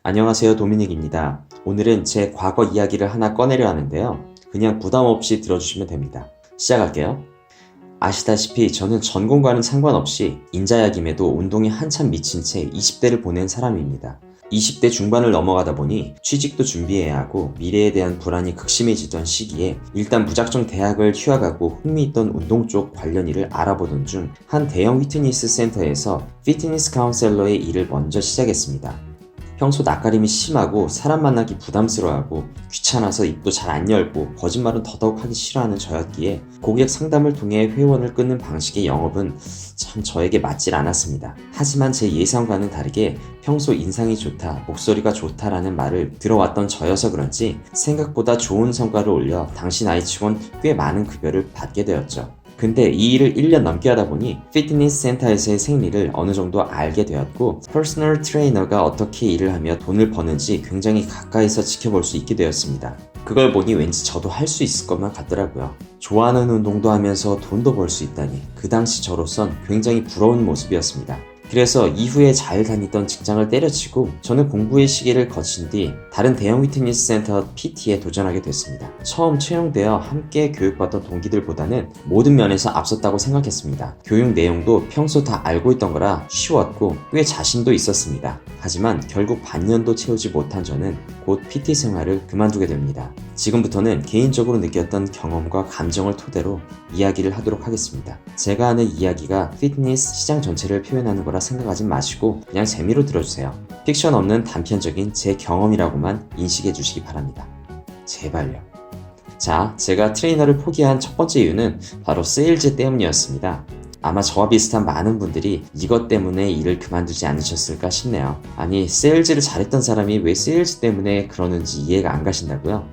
안녕하세요, 도미닉입니다. 오늘은 제 과거 이야기를 하나 꺼내려 하는데요. 그냥 부담 없이 들어주시면 됩니다. 시작할게요. 아시다시피 저는 전공과는 상관없이 인자약임에도 운동에 한참 미친 채 20대를 보낸 사람입니다. 20대 중반을 넘어가다 보니 취직도 준비해야 하고 미래에 대한 불안이 극심해지던 시기에 일단 무작정 대학을 휴학하고 흥미있던 운동 쪽 관련 일을 알아보던 중 한 대형 피트니스 센터에서 피트니스 카운셀러의 일을 먼저 시작했습니다. 평소 낯가림이 심하고 사람 만나기 부담스러워하고 귀찮아서 입도 잘 안 열고 거짓말은 더더욱 하기 싫어하는 저였기에 고객 상담을 통해 회원을 끊는 방식의 영업은 참 저에게 맞질 않았습니다. 하지만 제 예상과는 다르게 평소 인상이 좋다, 목소리가 좋다라는 말을 들어왔던 저여서 그런지 생각보다 좋은 성과를 올려 당시 나이치곤 꽤 많은 급여를 받게 되었죠. 근데 이 일을 1년 넘게 하다 보니 피트니스 센터에서의 생리를 어느 정도 알게 되었고 퍼스널 트레이너가 어떻게 일을 하며 돈을 버는지 굉장히 가까이서 지켜볼 수 있게 되었습니다. 그걸 보니 왠지 저도 할 수 있을 것만 같더라고요. 좋아하는 운동도 하면서 돈도 벌 수 있다니 그 당시 저로선 굉장히 부러운 모습이었습니다. 그래서 이후에 잘 다니던 직장을 때려치고 저는 공부의 시기를 거친 뒤 다른 대형 피트니스 센터 PT에 도전하게 됐습니다. 처음 채용되어 함께 교육받던 동기들보다는 모든 면에서 앞섰다고 생각했습니다. 교육 내용도 평소 다 알고 있던 거라 쉬웠고 꽤 자신도 있었습니다. 하지만 결국 반년도 채우지 못한 저는 곧 PT 생활을 그만두게 됩니다. 지금부터는 개인적으로 느꼈던 경험과 감정을 토대로 이야기를 하도록 하겠습니다. 제가 하는 이야기가 피트니스 시장 전체를 표현하는 거라 생각하지 마시고 그냥 재미로 들어주세요. 픽션 없는 단편적인 제 경험이라고만 인식해 주시기 바랍니다. 제발요. 자, 제가 트레이너를 포기한 첫 번째 이유는 바로 세일즈 때문이었습니다. 아마 저와 비슷한 많은 분들이 이것 때문에 일을 그만두지 않으셨을까 싶네요. 아니, 세일즈를 잘했던 사람이 왜 세일즈 때문에 그러는지 이해가 안 가신다고요?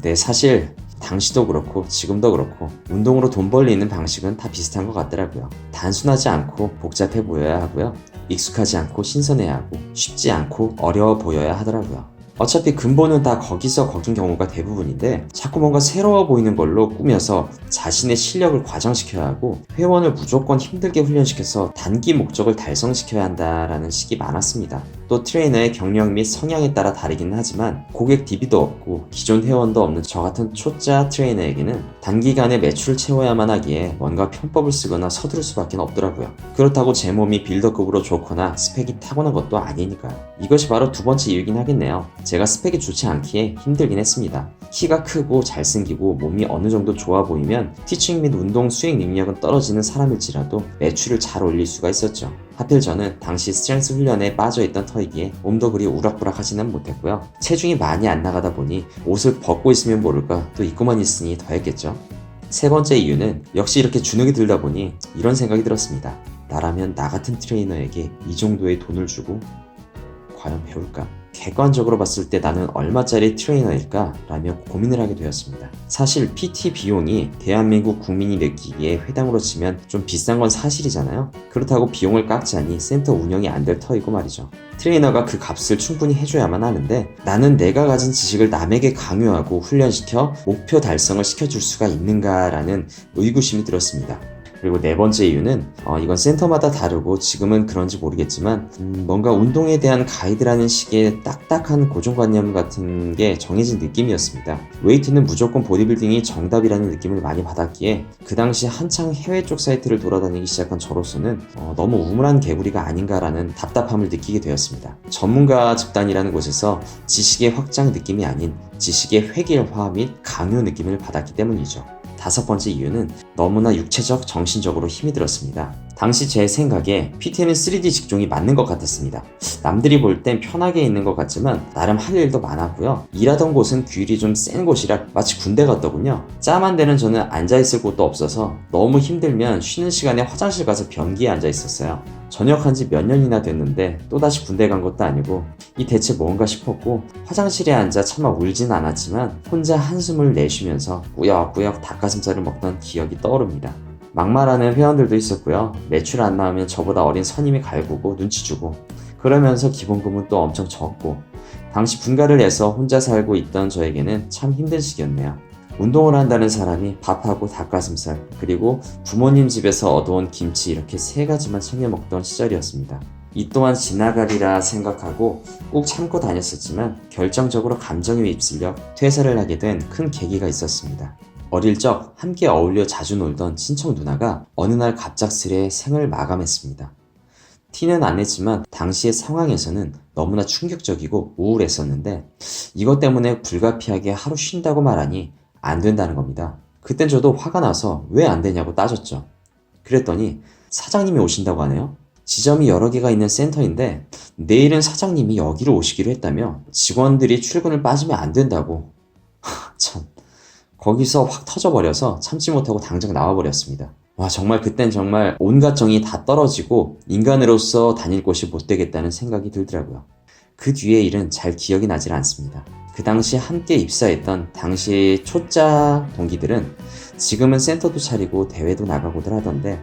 네, 사실 당시도 그렇고 지금도 그렇고 운동으로 돈 벌리는 방식은 다 비슷한 것 같더라고요. 단순하지 않고 복잡해 보여야 하고요. 익숙하지 않고 신선해야 하고 쉽지 않고 어려워 보여야 하더라고요. 어차피 근본은 다 거기서 거긴 경우가 대부분인데 자꾸 뭔가 새로워 보이는 걸로 꾸며서 자신의 실력을 과장시켜야 하고 회원을 무조건 힘들게 훈련시켜서 단기 목적을 달성시켜야 한다라는 식이 많았습니다. 또 트레이너의 경력 및 성향에 따라 다르긴 하지만 고객 DB도 없고 기존 회원도 없는 저 같은 초짜 트레이너에게는 단기간에 매출을 채워야만 하기에 뭔가 편법을 쓰거나 서두를 수밖에 없더라고요. 그렇다고 제 몸이 빌더급으로 좋거나 스펙이 타고난 것도 아니니까요. 이것이 바로 두 번째 이유긴 하겠네요. 제가 스펙이 좋지 않기에 힘들긴 했습니다. 키가 크고 잘생기고 몸이 어느 정도 좋아 보이면 티칭 및 운동 수행 능력은 떨어지는 사람일지라도 매출을 잘 올릴 수가 있었죠. 하필 저는 당시 스트렝스 훈련에 빠져있던 터이기에 몸도 그리 우락부락하지는 못했고요. 체중이 많이 안 나가다 보니 옷을 벗고 있으면 모를까 또 입고만 있으니 더했겠죠. 세 번째 이유는 역시 이렇게 주눅이 들다 보니 이런 생각이 들었습니다. 나라면 나 같은 트레이너에게 이 정도의 돈을 주고 과연 배울까? 객관적으로 봤을 때 나는 얼마짜리 트레이너일까? 라며 고민을 하게 되었습니다. 사실 PT 비용이 대한민국 국민이 느끼기에 회당으로 치면 좀 비싼 건 사실이잖아요. 그렇다고 비용을 깎자니 센터 운영이 안 될 터이고 말이죠. 트레이너가 그 값을 충분히 해줘야만 하는데 나는 내가 가진 지식을 남에게 강요하고 훈련시켜 목표 달성을 시켜줄 수가 있는가라는 의구심이 들었습니다. 그리고 네 번째 이유는 이건 센터마다 다르고 지금은 그런지 모르겠지만 뭔가 운동에 대한 가이드라는 식의 딱딱한 고정관념 같은 게 정해진 느낌이었습니다. 웨이트는 무조건 보디빌딩이 정답이라는 느낌을 많이 받았기에 그 당시 한창 해외 쪽 사이트를 돌아다니기 시작한 저로서는 너무 우물한 개구리가 아닌가라는 답답함을 느끼게 되었습니다. 전문가 집단이라는 곳에서 지식의 확장 느낌이 아닌 지식의 획일화 및 강요 느낌을 받았기 때문이죠. 다섯 번째 이유는 너무나 육체적, 정신적으로 힘이 들었습니다. 당시 제 생각에 PT는 3D 직종이 맞는 것 같았습니다. 남들이 볼 땐 편하게 있는 것 같지만 나름 할 일도 많았고요. 일하던 곳은 규율이 좀 센 곳이라 마치 군대 같더군요. 짬한 데는 저는 앉아있을 곳도 없어서 너무 힘들면 쉬는 시간에 화장실 가서 변기에 앉아있었어요. 전역한 지 몇 년이나 됐는데 또다시 군대 간 것도 아니고 이 대체 뭔가 싶었고 화장실에 앉아 차마 울진 않았지만 혼자 한숨을 내쉬면서 꾸역꾸역 닭가슴살을 먹던 기억이 떠오릅니다. 막말하는 회원들도 있었고요. 매출 안 나오면 저보다 어린 선임이 갈구고 눈치 주고 그러면서 기본금은 또 엄청 적고 당시 분가를 해서 혼자 살고 있던 저에게는 참 힘든 시기였네요. 운동을 한다는 사람이 밥하고 닭가슴살 그리고 부모님 집에서 얻어온 김치 이렇게 세 가지만 챙겨 먹던 시절이었습니다. 이 또한 지나가리라 생각하고 꾹 참고 다녔었지만 결정적으로 감정에 휩쓸려 퇴사를 하게 된 큰 계기가 있었습니다. 어릴 적 함께 어울려 자주 놀던 친척 누나가 어느 날 갑작스레 생을 마감했습니다. 티는 안 냈지만 당시의 상황에서는 너무나 충격적이고 우울했었는데 이것 때문에 불가피하게 하루 쉰다고 말하니 안 된다는 겁니다. 그땐 저도 화가 나서 왜 안 되냐고 따졌죠. 그랬더니 사장님이 오신다고 하네요. 지점이 여러 개가 있는 센터인데 내일은 사장님이 여기로 오시기로 했다며 직원들이 출근을 빠지면 안 된다고. 참, 거기서 확 터져버려서 참지 못하고 당장 나와버렸습니다. 와, 정말 그땐 정말 온갖 정이 다 떨어지고 인간으로서 다닐 곳이 못 되겠다는 생각이 들더라고요. 그 뒤의 일은 잘 기억이 나질 않습니다. 그 당시 함께 입사했던 당시 초짜 동기들은 지금은 센터도 차리고 대회도 나가고들 하던데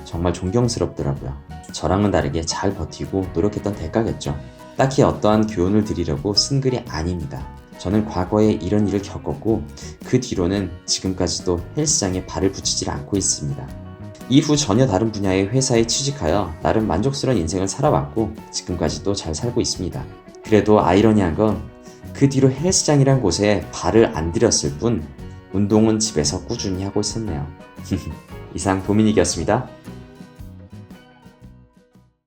정말 존경스럽더라고요. 저랑은 다르게 잘 버티고 노력했던 대가겠죠. 딱히 어떠한 교훈을 드리려고 쓴 글이 아닙니다. 저는 과거에 이런 일을 겪었고 그 뒤로는 지금까지도 헬스장에 발을 붙이질 않고 있습니다. 이후 전혀 다른 분야의 회사에 취직하여 나름 만족스러운 인생을 살아왔고 지금까지도 잘 살고 있습니다. 그래도 아이러니한 건 그 뒤로 헬스장이란 곳에 발을 안 들였을 뿐 운동은 집에서 꾸준히 하고 있었네요. 이상 도미닉이었습니다.